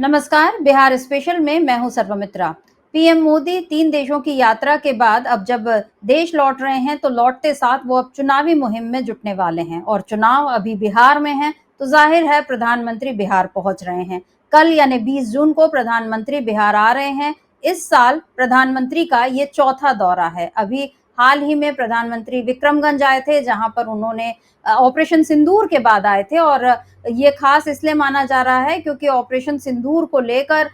नमस्कार। बिहार स्पेशल में मैं हूं सर्वमित्रा। पीएम मोदी 3 देशों की यात्रा के बाद अब जब देश लौट रहे हैं तो लौटते साथ वो अब चुनावी मुहिम में जुटने वाले हैं और चुनाव अभी बिहार में है तो जाहिर है प्रधानमंत्री बिहार पहुंच रहे हैं। कल यानी 20 जून को प्रधानमंत्री बिहार आ रहे हैं। इस साल प्रधानमंत्री का ये चौथा दौरा है। अभी हाल ही में प्रधानमंत्री विक्रमगंज आए थे, जहां पर उन्होंने ऑपरेशन सिंदूर के बाद आए थे और ये खास इसलिए माना जा रहा है क्योंकि ऑपरेशन सिंदूर को लेकर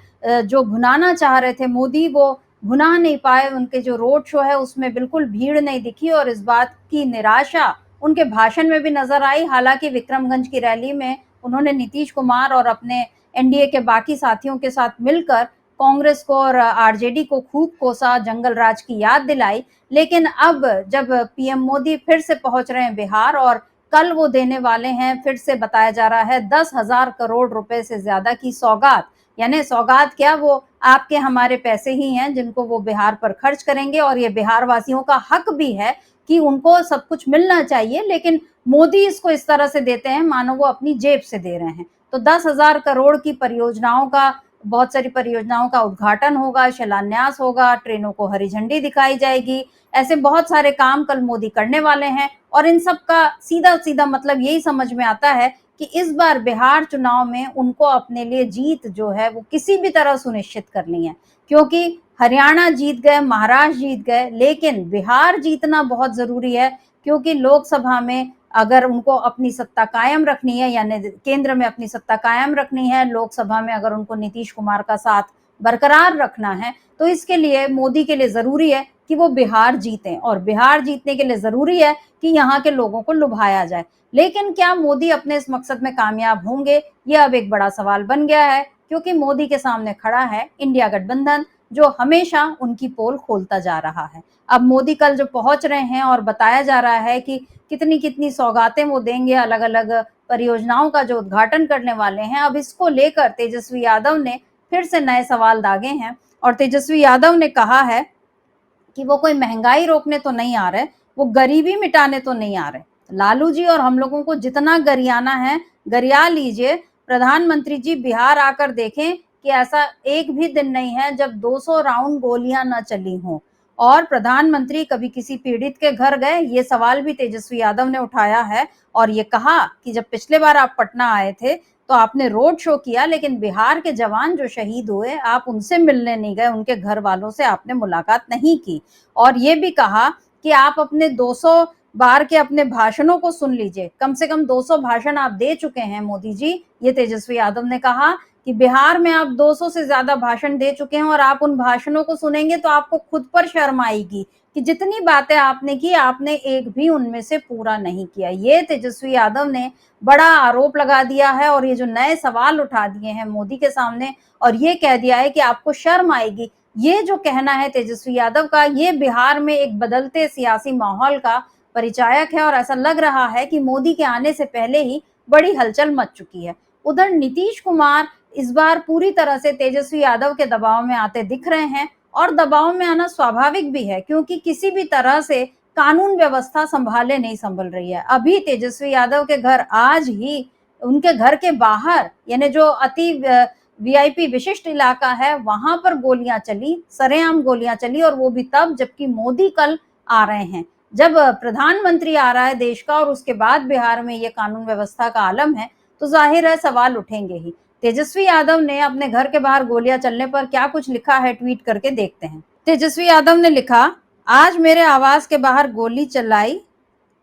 जो भुनाना चाह रहे थे मोदी, वो भुना नहीं पाए। उनके जो रोड शो है उसमें बिल्कुल भीड़ नहीं दिखी और इस बात की निराशा उनके भाषण में भी नजर आई। हालांकि विक्रमगंज की रैली में उन्होंने नीतीश कुमार और अपने एनडीए के बाकी साथियों के साथ मिलकर कांग्रेस को और आरजेडी को खूब कोसा, जंगल राज की याद दिलाई। लेकिन अब जब पीएम मोदी फिर से पहुंच रहे हैं बिहार और कल वो देने वाले हैं, फिर से बताया जा रहा है 10,000 करोड़ रुपए से ज्यादा की सौगात। यानी सौगात क्या, वो आपके हमारे पैसे ही हैं जिनको वो बिहार पर खर्च करेंगे और ये बिहार वासियों का हक भी है कि उनको सब कुछ मिलना चाहिए। लेकिन मोदी इसको इस तरह से देते हैं मानो वो अपनी जेब से दे रहे हैं। तो 10,000 करोड़ की परियोजनाओं का, बहुत सारी परियोजनाओं का उद्घाटन होगा, शिलान्यास होगा, ट्रेनों को हरी झंडी दिखाई जाएगी। ऐसे बहुत सारे काम कल मोदी करने वाले हैं और इन सब का सीधा सीधा मतलब यही समझ में आता है कि इस बार बिहार चुनाव में उनको अपने लिए जीत जो है वो किसी भी तरह सुनिश्चित करनी है। क्योंकि हरियाणा जीत गए, महाराष्ट्र जीत गए, लेकिन बिहार जीतना बहुत जरूरी है। क्योंकि लोकसभा में अगर उनको अपनी सत्ता कायम रखनी है, यानी केंद्र में अपनी सत्ता कायम रखनी है, लोकसभा में अगर उनको नीतीश कुमार का साथ बरकरार रखना है, तो इसके लिए मोदी के लिए जरूरी है कि वो बिहार जीतें और बिहार जीतने के लिए जरूरी है कि यहाँ के लोगों को लुभाया जाए। लेकिन क्या मोदी अपने इस मकसद में कामयाब होंगे, ये अब एक बड़ा सवाल बन गया है। क्योंकि मोदी के सामने खड़ा है इंडिया गठबंधन, जो हमेशा उनकी पोल खोलता जा रहा है। अब मोदी कल जो पहुंच रहे हैं और बताया जा रहा है कि कितनी कितनी सौगातें वो देंगे, अलग अलग परियोजनाओं का जो उद्घाटन करने वाले हैं। अब इसको लेकर तेजस्वी यादव ने फिर से नए सवाल दागे हैं और तेजस्वी यादव ने कहा है कि वो कोई महंगाई रोकने तो नहीं आ रहे, वो गरीबी मिटाने तो नहीं आ रहे। लालू जी और हम लोगों को जितना गरियाना है गरिया लीजिए। प्रधानमंत्री जी बिहार आकर देखें कि ऐसा एक भी दिन नहीं है जब 200 राउंड गोलियां न चली हों। और प्रधानमंत्री कभी किसी पीड़ित के घर गए, ये सवाल भी तेजस्वी यादव ने उठाया है और ये कहा कि जब पिछले बार आप पटना आए थे तो आपने रोड शो किया, लेकिन बिहार के जवान जो शहीद हुए आप उनसे मिलने नहीं गए, उनके घर वालों से आपने मुलाकात नहीं की। और ये भी कहा कि आप अपने 200 बार के अपने भाषणों को सुन लीजिए, कम से कम 200 भाषण आप दे चुके हैं मोदी जी। ये तेजस्वी यादव ने कहा कि बिहार में आप 200 से ज्यादा भाषण दे चुके हैं और आप उन भाषणों को सुनेंगे तो आपको खुद पर शर्म आएगी कि जितनी बातें आपने की, आपने एक भी उनमें से पूरा नहीं किया। ये तेजस्वी यादव ने बड़ा आरोप लगा दिया है और ये जो नए सवाल उठा दिए हैं मोदी के सामने और ये कह दिया है कि आपको शर्म आएगी। ये जो कहना है तेजस्वी यादव का, ये बिहार में एक बदलते सियासी माहौल का परिचायक है और ऐसा लग रहा है कि मोदी के आने से पहले ही बड़ी हलचल मच चुकी है। उधर नीतीश कुमार इस बार पूरी तरह से तेजस्वी यादव के दबाव में आते दिख रहे हैं और दबाव में आना स्वाभाविक भी है क्योंकि किसी भी तरह से कानून व्यवस्था संभाले नहीं संभल रही है। अभी तेजस्वी यादव के घर आज ही उनके घर के बाहर, यानी जो अति वीआईपी विशिष्ट इलाका है, वहां पर गोलियां चली, सरेआम गोलियां चली और वो भी तब जबकि मोदी कल आ रहे हैं। जब प्रधानमंत्री आ रहा है देश का और उसके बाद बिहार में ये कानून व्यवस्था का आलम है तो जाहिर है सवाल उठेंगे ही। तेजस्वी यादव ने अपने घर के बाहर गोलियां चलने पर क्या कुछ लिखा है, ट्वीट करके देखते हैं। तेजस्वी यादव ने लिखा, आज मेरे आवास के बाहर गोली चलाई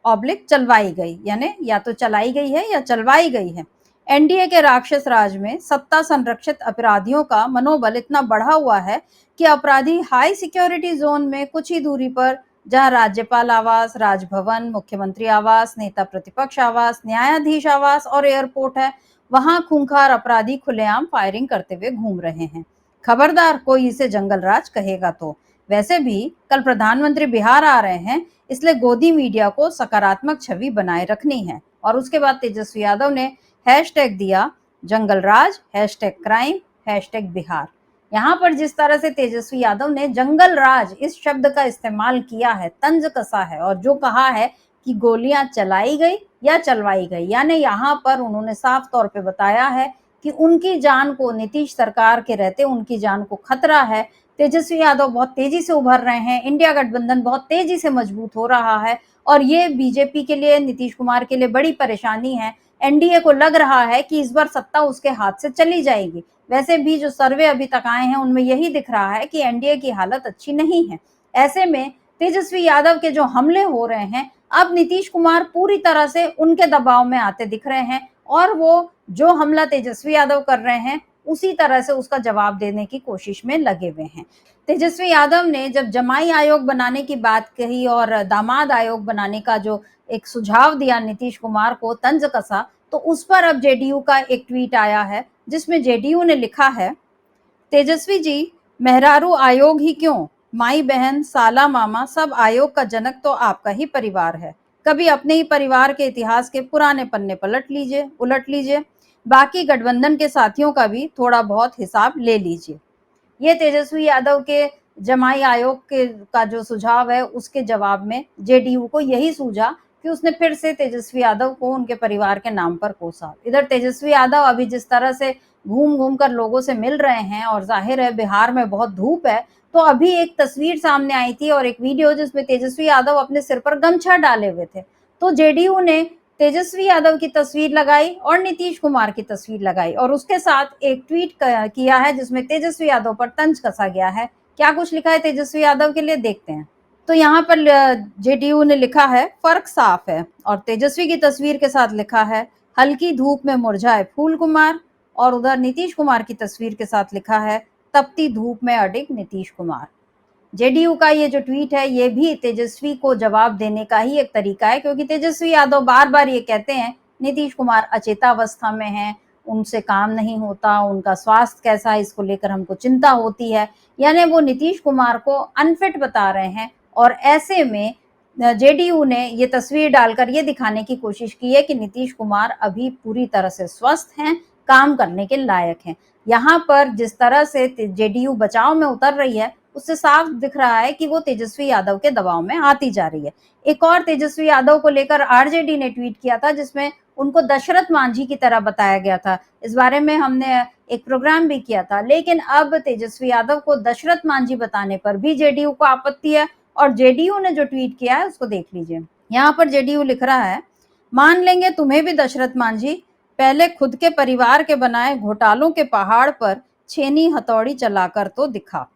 ऑब्लिक चलवाई गई, यानी या तो चलाई गई है या चलवाई गई है। एनडीए के राक्षस राज में सत्ता संरक्षित अपराधियों का मनोबल इतना बढ़ा हुआ है कि अपराधी हाई सिक्योरिटी जोन में कुछ ही दूरी पर, जहां राज्यपाल आवास, राजभवन, मुख्यमंत्री आवास, नेता प्रतिपक्ष आवास, न्यायाधीश आवास और एयरपोर्ट है, वहां खूंखार अपराधी खुलेआम फायरिंग करते हुए घूम रहे हैं। खबरदार कोई इसे जंगल राज कहेगा तो। वैसे भी कल प्रधानमंत्री बिहार आ रहे हैं, इसलिए गोदी मीडिया को सकारात्मक छवि बनाए रखनी है। और उसके बाद तेजस्वी यादव ने हैशटैग दिया जंगल राज, हैशटैग क्राइम, हैशटैग बिहार। यहाँ पर जिस तरह से तेजस्वी यादव ने जंगल राज इस शब्द का इस्तेमाल किया है, तंज कसा है और जो कहा है कि गोलियां चलाई गई या चलवाई गई, यानी यहाँ पर उन्होंने साफ तौर पे बताया है कि उनकी जान को, नीतीश सरकार के रहते उनकी जान को खतरा है। तेजस्वी यादव बहुत तेजी से उभर रहे हैं, इंडिया गठबंधन बहुत तेजी से मजबूत हो रहा है और ये बीजेपी के लिए, नीतीश कुमार के लिए बड़ी परेशानी है। एनडीए को लग रहा है कि इस बार सत्ता उसके हाथ से चली जाएगी। वैसे भी जो सर्वे अभी तक आए हैं उनमें यही दिख रहा है कि एनडीए की हालत अच्छी नहीं है। ऐसे में तेजस्वी यादव के जो हमले हो रहे हैं, अब नीतीश कुमार पूरी तरह से उनके दबाव में आते दिख रहे हैं और वो जो हमला तेजस्वी यादव कर रहे हैं उसी तरह से उसका जवाब देने की कोशिश में लगे हुए हैं। तेजस्वी यादव ने जब जमाई आयोग बनाने की बात कही और दामाद आयोग बनाने का जो एक सुझाव दिया नीतीश कुमार को, तंज कसा, तो उस पर अब जेडीयू का एक ट्वीट आया है जिसमें जेडीयू ने लिखा है, तेजस्वी जी, मेहरारू आयोग ही क्यों, माई बहन साला मामा सब आयोग का जनक तो आपका ही परिवार है। कभी अपने ही परिवार के इतिहास के पुराने पन्ने उलट लीजिए, बाकी गठबंधन के साथियों का भी थोड़ा बहुत हिसाब ले लीजिए। ये तेजस्वी यादव के जमाई आयोग के का जो सुझाव है उसके जवाब में जेडीयू को यही सूझा कि उसने फिर से तेजस्वी यादव को उनके परिवार के नाम पर कोसा। इधर तेजस्वी यादव अभी जिस तरह से घूम घूम कर लोगों से मिल रहे हैं और जाहिर है बिहार में बहुत धूप है, तो अभी एक तस्वीर सामने आई थी और एक वीडियो जिसमें तेजस्वी यादव अपने सिर पर गमछा डाले हुए थे। तो जेडीयू ने तेजस्वी यादव की तस्वीर लगाई और नीतीश कुमार की तस्वीर लगाई और उसके साथ एक ट्वीट किया है जिसमें तेजस्वी यादव पर तंज कसा गया है। क्या कुछ लिखा है तेजस्वी यादव के लिए, देखते हैं। तो यहाँ पर जेडीयू ने लिखा है, फर्क साफ है, और तेजस्वी की तस्वीर के साथ लिखा है, हल्की धूप में मुरझाए फूल कुमार, और उधर नीतीश कुमार की तस्वीर के साथ लिखा है, तपती धूप में अडिग नीतीश कुमार। जेडीयू का ये जो ट्वीट है ये भी तेजस्वी को जवाब देने का ही एक तरीका है, क्योंकि तेजस्वी यादव बार बार ये कहते हैं नीतीश कुमार अचेतावस्था में हैं, उनसे काम नहीं होता, उनका स्वास्थ्य कैसा है इसको लेकर हमको चिंता होती है, यानी वो नीतीश कुमार को अनफिट बता रहे हैं। और ऐसे में जेडीयू ने ये तस्वीर डालकर ये दिखाने की कोशिश की है कि नीतीश कुमार अभी पूरी तरह से स्वस्थ हैं, काम करने के लायक हैं। यहाँ पर जिस तरह से जेडीयू बचाव में उतर रही है उससे साफ दिख रहा है कि वो तेजस्वी यादव के दबाव में आती जा रही है। एक और तेजस्वी यादव को लेकर आरजेडी ने ट्वीट किया था जिसमें उनको दशरथ मांझी की तरह बताया गया था। इस बारे में हमने एक प्रोग्राम भी किया था, लेकिन अब तेजस्वी यादव को दशरथ मांझी बताने पर भी जेडीयू को आपत्ति है और जेडीयू ने जो ट्वीट किया है उसको देख लीजिए। यहाँ पर जेडीयू लिख रहा है, मान लेंगे तुम्हें भी दशरथ मांझी, पहले खुद के परिवार के बनाए घोटालों के पहाड़ पर छेनी हथौड़ी चलाकर तो दिखा।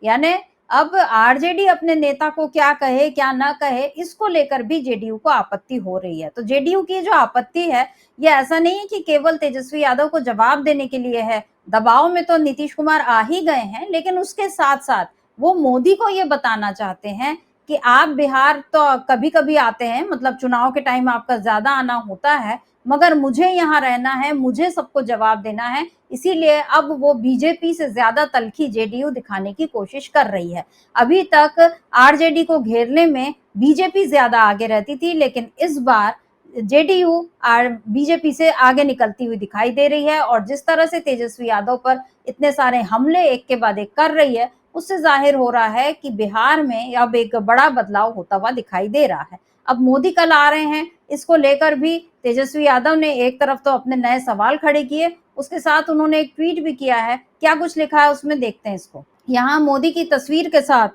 यानी अब आरजेडी अपने नेता को क्या कहे क्या ना कहे इसको लेकर भी जेडीयू को आपत्ति हो रही है। तो जेडीयू की जो आपत्ति है ये ऐसा नहीं है कि केवल तेजस्वी यादव को जवाब देने के लिए है। दबाव में तो नीतीश कुमार आ ही गए हैं, लेकिन उसके साथ साथ वो मोदी को ये बताना चाहते हैं कि आप बिहार तो कभी कभी आते हैं, मतलब चुनाव के टाइम आपका ज्यादा आना होता है, मगर मुझे यहाँ रहना है, मुझे सबको जवाब देना है, इसीलिए अब वो बीजेपी से ज्यादा तल्खी जेडीयू दिखाने की कोशिश कर रही है। अभी तक आरजेडी को घेरने में बीजेपी ज्यादा आगे रहती थी, लेकिन इस बार जेडीयू बीजेपी से आगे निकलती हुई दिखाई दे रही है और जिस तरह से तेजस्वी यादव पर इतने सारे हमले एक के बाद एक कर रही है उससे जाहिर हो रहा है कि बिहार में अब एक बड़ा बदलाव होता हुआ दिखाई दे रहा है। अब मोदी कल आ रहे हैं, इसको लेकर भी तेजस्वी यादव ने एक तरफ तो अपने नए सवाल खड़े किए, उसके साथ उन्होंने एक ट्वीट भी किया है। क्या कुछ लिखा है उसमें, देखते हैं इसको। यहाँ मोदी की तस्वीर के साथ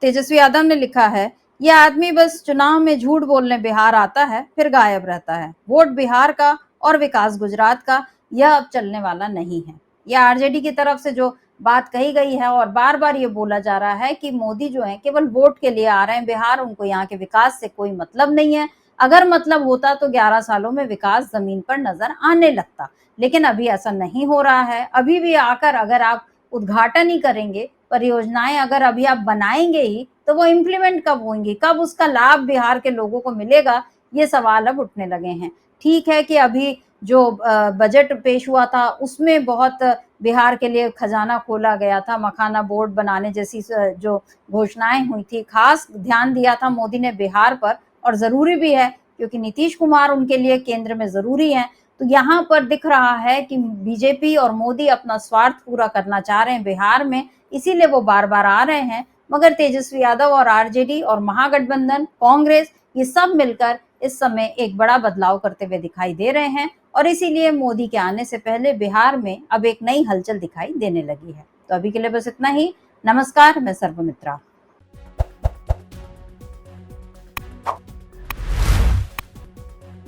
तेजस्वी यादव ने लिखा है, यह आदमी बस चुनाव में झूठ बोलने बिहार आता है फिर गायब रहता है, वोट बिहार का और विकास गुजरात का, यह अब चलने वाला नहीं है। यह आरजेडी की तरफ से जो बात कही गई है और बार बार ये बोला जा रहा है कि मोदी जो है केवल वोट के लिए आ रहे हैं बिहार, उनको यहाँ के विकास से कोई मतलब नहीं है। अगर मतलब होता तो 11 सालों में विकास जमीन पर नजर आने लगता, लेकिन अभी ऐसा नहीं हो रहा है। अभी भी आकर अगर आप उद्घाटन ही करेंगे, परियोजनाएं अगर अभी आप बनाएंगे ही, तो वो इम्प्लीमेंट कब होंगी, कब उसका लाभ बिहार के लोगों को मिलेगा, ये सवाल अब उठने लगे हैं। ठीक है कि अभी जो बजट पेश हुआ था उसमें बहुत बिहार के लिए खजाना खोला गया था, मखाना बोर्ड बनाने जैसी जो घोषणाएं हुई थी, खास ध्यान दिया था मोदी ने बिहार पर, और जरूरी भी है क्योंकि नीतीश कुमार उनके लिए केंद्र में जरूरी है। तो यहाँ पर दिख रहा है कि बीजेपी और मोदी अपना स्वार्थ पूरा करना चाह रहे हैं बिहार में, इसीलिए वो बार बार आ रहे हैं। मगर तेजस्वी यादव और आरजेडी और महागठबंधन कांग्रेस ये सब मिलकर इस समय एक बड़ा बदलाव करते हुए दिखाई दे रहे हैं और इसीलिए मोदी के आने से पहले बिहार में अब एक नई हलचल दिखाई देने लगी है। तो अभी के लिए बस इतना ही। नमस्कार, मैं सर्वमित्रा।